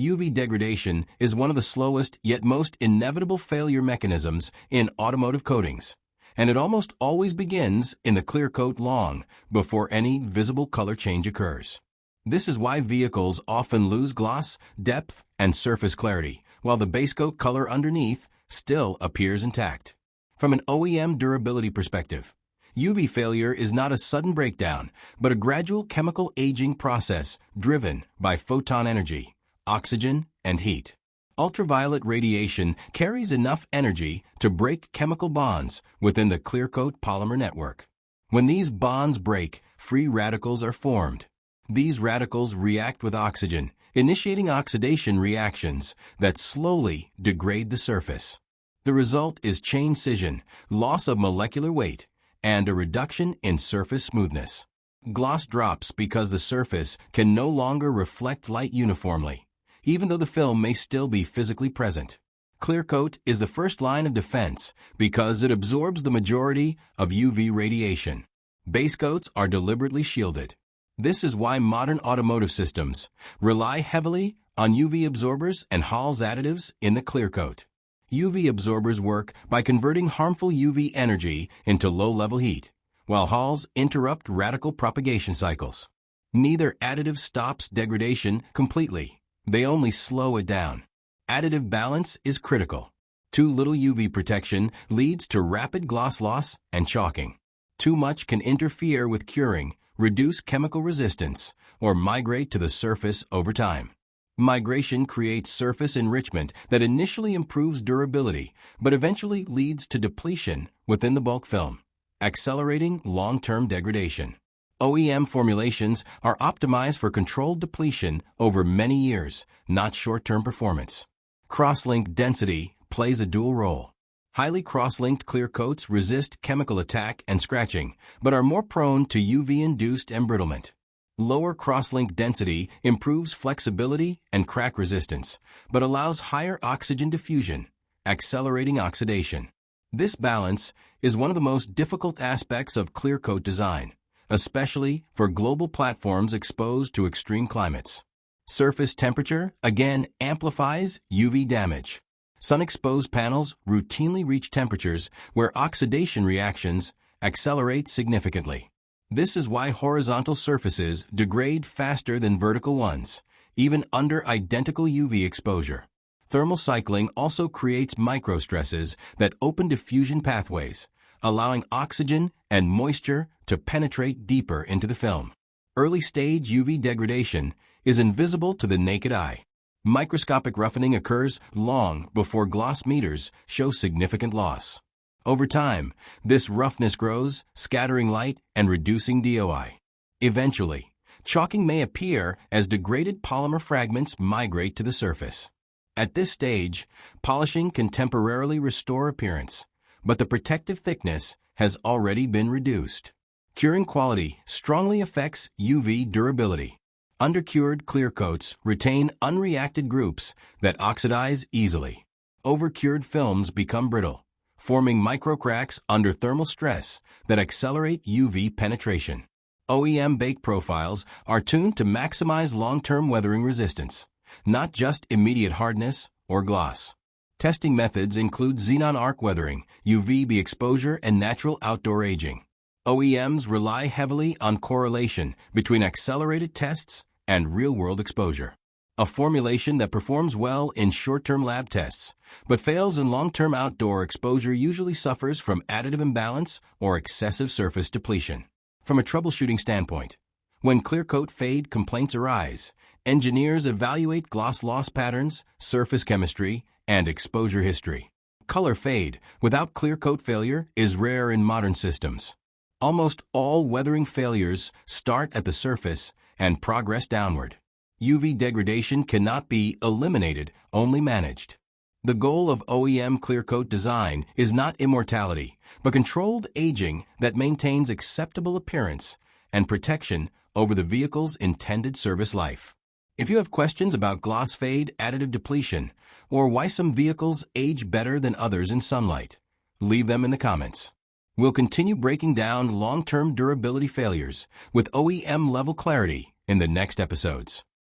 UV degradation is one of the slowest yet most inevitable failure mechanisms in automotive coatings, and it almost always begins in the clear coat long before any visible color change occurs. This is why vehicles often lose gloss, depth, and surface clarity, while the base coat color underneath still appears intact. From an OEM durability perspective, UV failure is not a sudden breakdown, but a gradual chemical aging process driven by photon energy, oxygen, and heat. Ultraviolet radiation carries enough energy to break chemical bonds within the clear coat polymer network. When these bonds break, free radicals are formed. These radicals react with oxygen, initiating oxidation reactions that slowly degrade the surface. The result is chain scission, loss of molecular weight, and a reduction in surface smoothness. Gloss drops because the surface can no longer reflect light uniformly, even though the film may still be physically present. Clear coat is the first line of defense because it absorbs the majority of UV radiation. Base coats are deliberately shielded. This is why modern automotive systems rely heavily on UV absorbers and HALS additives in the clear coat. UV absorbers work by converting harmful UV energy into low-level heat, while HALS interrupt radical propagation cycles. Neither additive stops degradation completely. They only slow it down. Additive balance is critical. Too little UV protection leads to rapid gloss loss and chalking. Too much can interfere with curing, reduce chemical resistance, or migrate to the surface over time. Migration creates surface enrichment that initially improves durability, but eventually leads to depletion within the bulk film, accelerating long-term degradation. OEM formulations are optimized for controlled depletion over many years, not short-term performance. Crosslink density plays a dual role. Highly cross-linked clear coats resist chemical attack and scratching, but are more prone to UV-induced embrittlement. Lower crosslink density improves flexibility and crack resistance, but allows higher oxygen diffusion, accelerating oxidation. This balance is one of the most difficult aspects of clear coat design, especially for global platforms exposed to extreme climates. Surface temperature again amplifies UV damage. Sun-exposed panels routinely reach temperatures where oxidation reactions accelerate significantly. This is why horizontal surfaces degrade faster than vertical ones, even under identical UV exposure. Thermal cycling also creates microstresses that open diffusion pathways, allowing oxygen and moisture to penetrate deeper into the film. Early-stage UV degradation is invisible to the naked eye. Microscopic roughening occurs long before gloss meters show significant loss. Over time, this roughness grows, scattering light and reducing DOI. Eventually, chalking may appear as degraded polymer fragments migrate to the surface. At this stage, polishing can temporarily restore appearance, but the protective thickness has already been reduced. Curing quality strongly affects UV durability. Undercured clear coats retain unreacted groups that oxidize easily. Overcured films become brittle, forming microcracks under thermal stress that accelerate UV penetration. OEM bake profiles are tuned to maximize long-term weathering resistance, not just immediate hardness or gloss. Testing methods include xenon arc weathering, UVB exposure, and natural outdoor aging. OEMs rely heavily on correlation between accelerated tests and real-world exposure. A formulation that performs well in short-term lab tests, but fails in long-term outdoor exposure usually suffers from additive imbalance or excessive surface depletion. From a troubleshooting standpoint, when clear coat fade complaints arise, engineers evaluate gloss loss patterns, surface chemistry, and exposure history. Color fade without clear coat failure is rare in modern systems. Almost all weathering failures start at the surface and progress downward. UV degradation cannot be eliminated, only managed. The goal of OEM clear coat design is not immortality, but controlled aging that maintains acceptable appearance and protection over the vehicle's intended service life. If you have questions about gloss fade, additive depletion, or why some vehicles age better than others in sunlight, leave them in the comments. We'll continue breaking down long-term durability failures with OEM-level clarity in the next episodes.